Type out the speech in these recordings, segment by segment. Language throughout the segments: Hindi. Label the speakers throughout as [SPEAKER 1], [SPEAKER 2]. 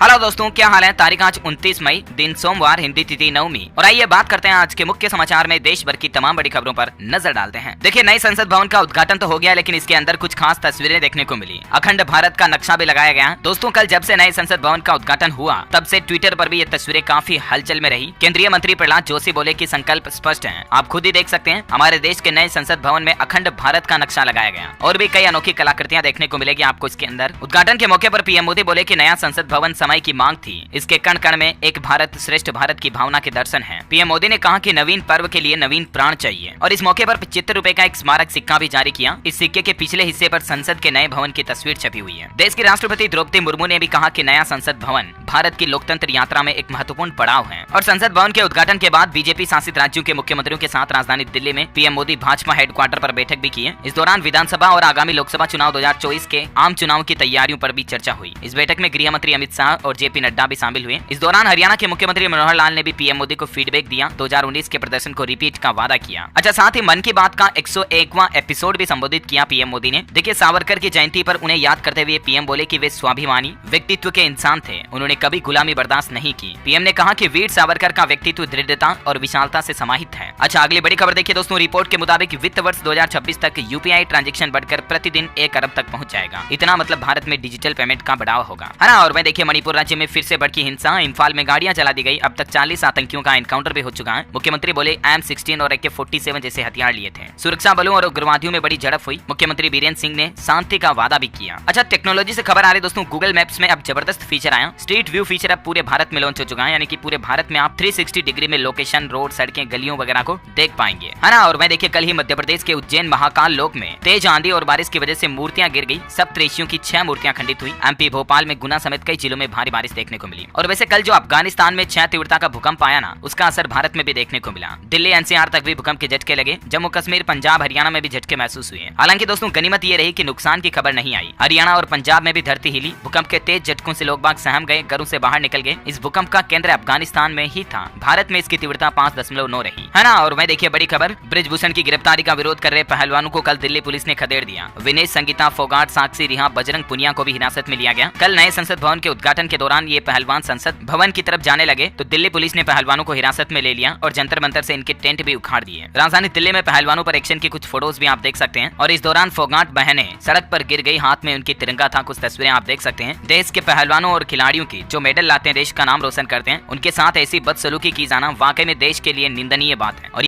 [SPEAKER 1] हेलो दोस्तों, क्या हाल है। तारीख आज 29 मई, दिन सोमवार, हिंदी तिथि नवमी। और आइए बात करते हैं आज के मुख्य समाचार में देश भर की तमाम बड़ी खबरों पर नजर डालते हैं। देखिए, नए संसद भवन का उद्घाटन तो हो गया, लेकिन इसके अंदर कुछ खास तस्वीरें देखने को मिली। अखंड भारत का नक्शा भी लगाया गया। दोस्तों, कल जब से नए संसद भवन का उद्घाटन हुआ, तब से ट्विटर पर भी ये तस्वीरें काफी हलचल में रही। केंद्रीय मंत्री प्रहलाद जोशी बोले कि संकल्प स्पष्ट है। आप खुद ही देख सकते हैं, हमारे देश के नए संसद भवन में अखंड भारत का नक्शा लगाया गया और भी कई अनोखी कलाकृतियां देखने को मिलेगी आपको इसके अंदर। उद्घाटन के मौके पर पीएम मोदी बोले कि नया संसद भवन समय की मांग थी। इसके कण कण में एक भारत श्रेष्ठ भारत की भावना के दर्शन हैं। पीएम मोदी ने कहा कि नवीन पर्व के लिए नवीन प्राण चाहिए और इस मौके पर 75 रुपए का एक स्मारक सिक्का भी जारी किया। इस सिक्के के पिछले हिस्से पर संसद के नए भवन की तस्वीर छपी हुई है। देश की राष्ट्रपति द्रौपदी मुर्मू ने भी कहा कि नया संसद भवन भारत की लोकतंत्र यात्रा में एक महत्वपूर्ण पड़ाव है। और संसद भवन के उद्घाटन के बाद बीजेपी शासित राज्यों के मुख्यमंत्रियों के साथ राजधानी दिल्ली में पीएम मोदी भाजपा हेडक्वार्टर पर बैठक भी की है। इस दौरान विधानसभा और आगामी लोकसभा चुनाव 2024 के आम चुनाव की तैयारियों पर भी चर्चा हुई। इस बैठक में गृह मंत्री अमित शाह और जेपी नड्डा भी शामिल हुए। इस दौरान हरियाणा के मुख्यमंत्री मनोहर लाल ने भी पीएम मोदी को फीडबैक दिया, 2019 के प्रदर्शन को रिपीट का वादा किया। अच्छा, साथ ही मन की बात का 101वां एपिसोड भी संबोधित किया पीएम मोदी ने। देखिए, सावरकर की जयंती पर उन्हें याद करते हुए पीएम बोले कि वे स्वाभिमानी व्यक्तित्व के इंसान थे। उन्होंने कभी गुलामी बर्दाश्त नहीं की। पीएम ने कहा कि वीर सावरकर का व्यक्तित्व दृढ़ता और विशालता से समाहित है। अच्छा, अगली बड़ी खबर देखिए दोस्तों। रिपोर्ट के मुताबिक वित्त वर्ष 2026 तक यूपीआई ट्रांजैक्शन बढ़कर प्रतिदिन 1 अरब तक पहुंच जाएगा। इतना मतलब भारत में डिजिटल पेमेंट का बढ़ावा होगा, है ना। और मैं देखिए, मणिपुर राज्य में फिर से भड़की हिंसा। इम्फाल में गाड़ियां चला दी गई। अब तक 40 आतंकियों का एनकाउंटर भी हो चुका है। मुख्यमंत्री बोले M16 और AK-47 जैसे हथियार लिए थे। सुरक्षा बलों और उग्रवादियों में बड़ी झड़प हुई। मुख्यमंत्री बीरेंद्र सिंह ने शांति का वादा भी किया। अच्छा, टेक्नोलॉजी से खबर आ रही दोस्तों। गूगल मैप्स में अब जबरदस्त फीचर आया। स्ट्रीट व्यू फीचर अब पूरे भारत में लॉन्च हो चुका है, यानी कि पूरे भारत में आप 360 डिग्री में लोकेशन, रोड, सड़कें, गलियों वगैरह को देख पाएंगे, है ना। और मैं देखिए, कल ही मध्य प्रदेश के उज्जैन महाकाल लोक में तेज आंधी और बारिश की वजह से मूर्तियां गिर गई। सप्तऋषियों की 6 मूर्तियां खंडित हुई। MP भोपाल में गुना समेत कई जिलों में भारी बारिश देखने को मिली। और वैसे कल जो अफगानिस्तान में 6 तीव्रता का भूकंप आया ना, उसका असर भारत में भी देखने को मिला। दिल्ली NCR तक भी भूकंप के झटके लगे। जम्मू कश्मीर, पंजाब, हरियाणा में भी झटके महसूस हुए। हालांकि दोस्तों, गनीमत ये रही कि नुकसान की खबर नहीं आई। हरियाणा और पंजाब में भी धरती हिली। भूकंप के तेज झटकों से लोग बाग सहम गए, घरों से बाहर निकल गए। इस भूकंप का केंद्र अफगानिस्तान में ही था। भारत में इसकी तीव्रता 5.9 रही, है ना। और मैं देखिए, बड़ी खबर, ब्रिजभूषण की गिरफ्तारी का विरोध कर रहे पहलवानों को कल दिल्ली पुलिस ने खदेड़ दिया। विनेश, संगीता फोगाट, साक्षी रिहा, बजरंग पुनिया को भी हिरासत में लिया गया। कल नए संसद भवन के उद्घाटन के दौरान ये पहलवान संसद भवन की तरफ जाने लगे तो दिल्ली पुलिस ने पहलवानों को हिरासत में ले लिया और जंतर मंतर से इनके टेंट भी उखाड़ दिए। राजधानी दिल्ली में पहलवानों पर एक्शन की कुछ फोटोज भी आप देख सकते हैं। और इस दौरान फोगाट बहनें सड़क पर गिर गई, हाथ में उनकी तिरंगा था। कुछ तस्वीरें आप देख सकते हैं। देश के पहलवानों और खिलाड़ियों की जो मेडल लाते हैं, देश का नाम रोशन करते हैं, उनके साथ ऐसी बदसलूकी की जाना वाकई में देश के लिए निंदनीय बात है। और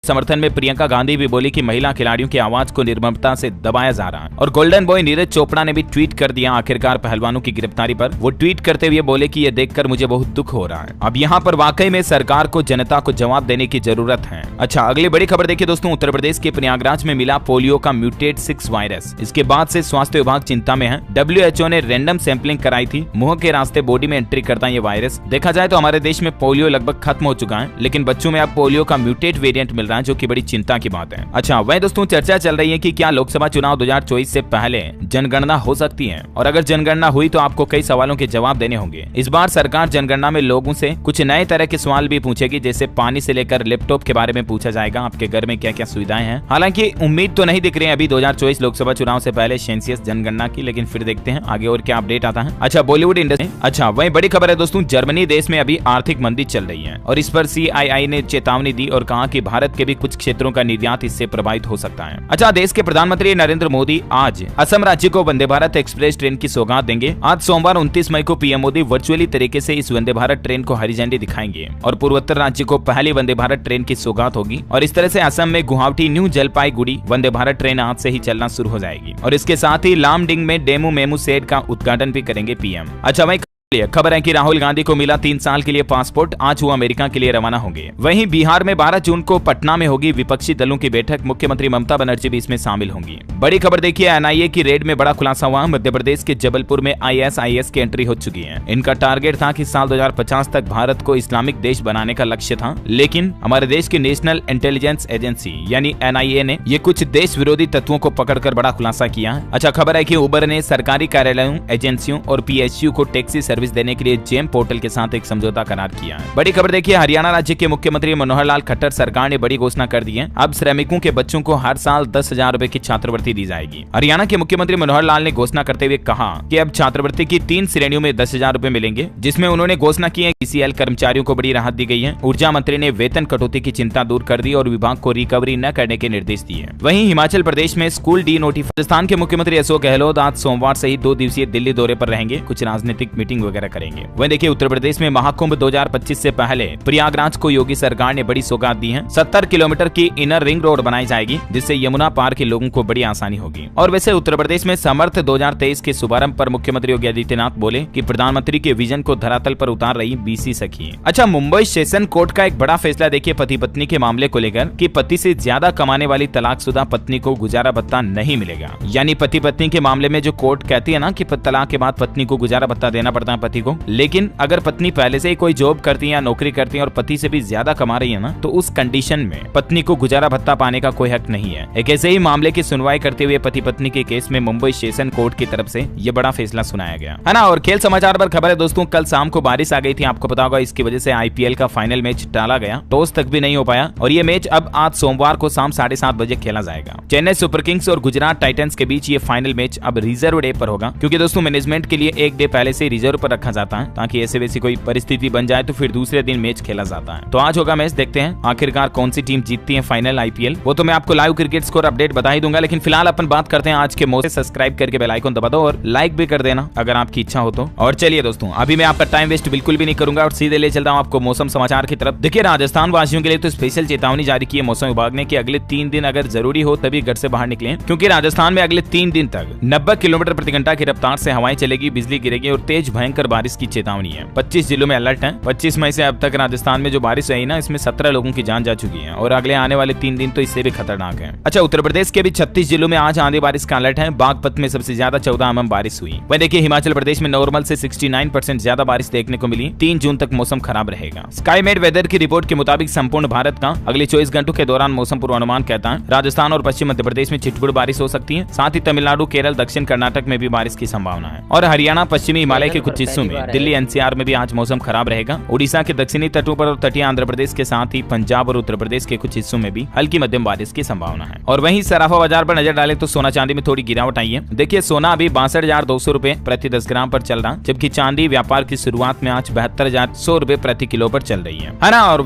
[SPEAKER 2] समर्थन में प्रियंका गांधी भी बोली कि महिला खिलाड़ियों की आवाज को निर्ममता से दबाया जा रहा है। और गोल्डन बॉय नीरज चोपड़ा ने भी ट्वीट कर दिया आखिरकार पहलवानों की गिरफ्तारी पर। वो ट्वीट करते हुए बोले कि ये देखकर मुझे बहुत दुख हो रहा है। अब यहाँ पर वाकई में सरकार को जनता को जवाब देने की जरूरत है। अच्छा, अगली बड़ी खबर देखिए दोस्तों। उत्तर प्रदेश के प्रयागराज में मिला पोलियो का म्यूटेट 6 वायरस। इसके बाद से स्वास्थ्य विभाग चिंता में है। WHO ने रैंडम सैंपलिंग कराई थी। मुंह के रास्ते बॉडी में एंट्री करता है ये वायरस। देखा जाए तो हमारे देश में पोलियो लगभग खत्म हो चुका है, लेकिन बच्चों में अब पोलियो का म्यूटेट वेरिएंट मिल रहा है, जो की बड़ी चिंता की बात है। अच्छा, वह दोस्तों, चर्चा चल रही है कि क्या लोकसभा चुनाव 2024 से पहले जनगणना हो सकती है। और अगर जनगणना हुई तो आपको कई सवालों के जवाब देने होंगे। इस बार सरकार जनगणना में लोगों से कुछ नए तरह के सवाल भी पूछेगी, जैसे पानी से लेकर लैपटॉप के बारे में पूछा जाएगा, आपके घर में क्या क्या सुविधाएं हैं। हालांकि उम्मीद तो नहीं दिख रही है अभी 2024 लोकसभा चुनाव से पहले सेंसियस जनगणना की, लेकिन फिर देखते हैं आगे और क्या अपडेट आता है। अच्छा, बॉलीवुड इंडस्ट्री। अच्छा, वही बड़ी खबर है दोस्तों। जर्मनी देश में अभी आर्थिक मंदी चल रही है और इस पर CII ने चेतावनी दी और कहा कि भारत के भी कुछ क्षेत्रों का निर्यात इससे प्रभावित हो सकता है। अच्छा, देश के प्रधानमंत्री नरेंद्र मोदी आज असम राज्य को वंदे भारत एक्सप्रेस ट्रेन की सौगात देंगे। आज सोमवार 29 मई को पीएम मोदी वर्चुअली तरीके से इस वंदे भारत ट्रेन को हरी झंडी दिखाएंगे और पूर्वोत्तर राज्य को पहली वंदे भारत ट्रेन की सौगात होगी। और इस तरह से असम में गुवाहाटी न्यू जलपाईगुड़ी वंदे भारत ट्रेन आज से ही चलना शुरू हो जाएगी। और इसके साथ ही लामडिंग में डेमू मेमू सेट का उद्घाटन भी करेंगे पीएम। अच्छा, वही खबर है कि राहुल गांधी को मिला 3 साल के लिए पासपोर्ट, आज वो अमेरिका के लिए रवाना होंगे। वहीं बिहार में 12 जून को पटना में होगी विपक्षी दलों की बैठक, मुख्यमंत्री ममता बनर्जी भी इसमें शामिल होंगी। बड़ी खबर देखिए, एनआईए की रेड में बड़ा खुलासा हुआ। मध्य प्रदेश के जबलपुर में ISIS की एंट्री हो चुकी है। इनका टारगेट था कि साल 2050 तक भारत को इस्लामिक देश बनाने का लक्ष्य था, लेकिन हमारे देश की नेशनल इंटेलिजेंस एजेंसी यानी NIA ने ये कुछ देश विरोधी तत्वों को पकड़कर बड़ा खुलासा किया। अच्छा खबर है कि उबर ने सरकारी कार्यालयों, एजेंसियों और PSU को टैक्सी सर्विस देने के लिए जेम पोर्टल के साथ एक समझौता करार किया है। बड़ी खबर देखिए, हरियाणा राज्य के मुख्यमंत्री मनोहर लाल खट्टर सरकार ने बड़ी घोषणा कर दी है। अब श्रमिकों के बच्चों को हर साल 10,000 रुपए की छात्रवृत्ति दी जाएगी। हरियाणा के मुख्यमंत्री मनोहर लाल ने घोषणा करते हुए कहा कि अब छात्रवृत्ति की 3 श्रेणियों में 10,000 रुपए मिलेंगे, जिसमें उन्होंने घोषणा की है कि CL कर्मचारियों को बड़ी राहत दी गई है। ऊर्जा मंत्री ने वेतन कटौती की चिंता दूर कर दी और विभाग को रिकवरी न करने के निर्देश दिए। वहीं हिमाचल प्रदेश में स्कूल डीनोटिफाइड। राजस्थान के मुख्यमंत्री अशोक गहलोत आज सोमवार से ही 2 दिवसीय दिल्ली दौरे पर रहेंगे, कुछ राजनीतिक मीटिंग वगैरह करेंगे। वहीं देखिए, उत्तर प्रदेश में महाकुंभ 2025 से पहले प्रयागराज को योगी सरकार ने बड़ी सौगात दी है। 70 किलोमीटर की इनर रिंग रोड बनाई जाएगी, जिससे यमुना पार के लोगों को बड़ी आसानी होगी। और वैसे उत्तर प्रदेश में समर्थ 2023 के शुभारंभ पर मुख्यमंत्री योगी आदित्यनाथ बोले कि प्रधानमंत्री के विजन को धरातल पर उतार रही BC सखी। अच्छा, मुंबई सेशन कोर्ट का एक बड़ा फैसला देखिए पति पत्नी के मामले को लेकर कि पति से ज्यादा कमाने वाली तलाकशुदा पत्नी को गुजारा भत्ता नहीं मिलेगा। यानी पति पत्नी के मामले में जो कोर्ट कहती है ना कि तलाक के बाद पत्नी को गुजारा भत्ता देना पड़ता है पति को, लेकिन अगर पत्नी पहले से ही कोई जॉब करती है या नौकरी करती है और पति से भी ज्यादा कमा रही है ना, तो उस कंडीशन में पत्नी को गुजारा भत्ता पाने का कोई हक नहीं है। एक ऐसे ही मामले की सुनवाई करते हुए पति पत्नी के केस में मुंबई सेशन कोर्ट की तरफ से ये बड़ा फैसला सुनाया गया है ना। और खेल समाचार पर खबर है दोस्तों, कल शाम को बारिश आ गई थी, आपको पता होगा। इसकी वजह से IPL का फाइनल मैच टाला गया, टॉस तक भी नहीं हो पाया और ये मैच अब आज सोमवार को शाम 7:30 बजे खेला जाएगा। चेन्नई सुपर किंग्स और गुजरात टाइटंस के बीच ये फाइनल मैच अब रिजर्व डे पर होगा, क्योंकि दोस्तों मैनेजमेंट के लिए एक डे पहले से रिजर्व पर रखा जाता है, ताकि ऐसे वैसी कोई परिस्थिति बन जाए तो फिर दूसरे दिन मैच खेला जाता है। तो आज होगा मैच, देखते हैं आखिरकार कौन सी टीम जीतती है फाइनल IPL। वो तो मैं आपको लाइव क्रिकेट स्कोर अपडेट बता ही दूंगा, लेकिन फिलहाल अपन बात करते हैं आज के मौसम। सब्सक्राइब करके बेल आइकन दबा दो और लाइक भी कर देना अगर आपकी इच्छा हो तो। और चलिए दोस्तों, अभी मैं आपका टाइम वेस्ट बिल्कुल भी नहीं करूंगा और सीधे ले चलता हूं आपको मौसम समाचार की तरफ। देखिए, राजस्थान वासियों के लिए तो स्पेशल चेतावनी जारी की है मौसम विभाग ने कि अगले 3 दिन अगर जरूरी हो तभी घर से बाहर निकलें, क्योंकि राजस्थान में अगले 3 दिन तक 90 किलोमीटर प्रति घंटा की रफ्तार से हवाएं चलेगी, बिजली गिरेगी और तेज भयंकर बारिश की चेतावनी है। 25 जिलों में अलर्ट है। 25 मई से अब तक राजस्थान में जो बारिश रही ना, इसमें 17 लोगों की जान जा चुकी है और अगले आने वाले 3 दिन तो इससे भी खतरनाक है। अच्छा, उत्तर प्रदेश के भी 36 जिलों में आज आंधी बारिश का अलर्ट है। बागपत में सबसे ज्यादा 14 mm बारिश हुई। वहीं देखिए, हिमाचल प्रदेश में नॉर्मल से 69% ज्यादा बारिश देखने को मिली। 3 जून तक मौसम खराब रहेगा। स्काईमेट वेदर की रिपोर्ट के मुताबिक संपूर्ण भारत का अगले 24 घंटों के दौरान मौसम पूर्वानुमान कहता है राजस्थान और पश्चिम मध्य प्रदेश में छिटपुट बारिश हो सकती है। साथ ही तमिलनाडु, केरल, दक्षिण कर्नाटक में भी बारिश की संभावना है और हरियाणा, पश्चिमी हिमालय के कुछ हिस्सों में, दिल्ली NCR में भी आज मौसम खराब रहेगा। उड़ीसा के दक्षिणी तटों पर और तटीय आंध्र प्रदेश के साथ ही पंजाब और उत्तर प्रदेश के कुछ हिस्सों में भी हल्की मध्यम बारिश की संभावना है। और वहीं सराफा बाजार पर नजर डालें तो सोना चांदी में थोड़ी गिरावट आई है। देखिए, सोना अभी 62,200 रुपए प्रति 10 ग्राम पर चल रहा, जबकि चांदी व्यापार की शुरुआत में आज 72,100 रुपए प्रति किलो पर चल रही है ना। और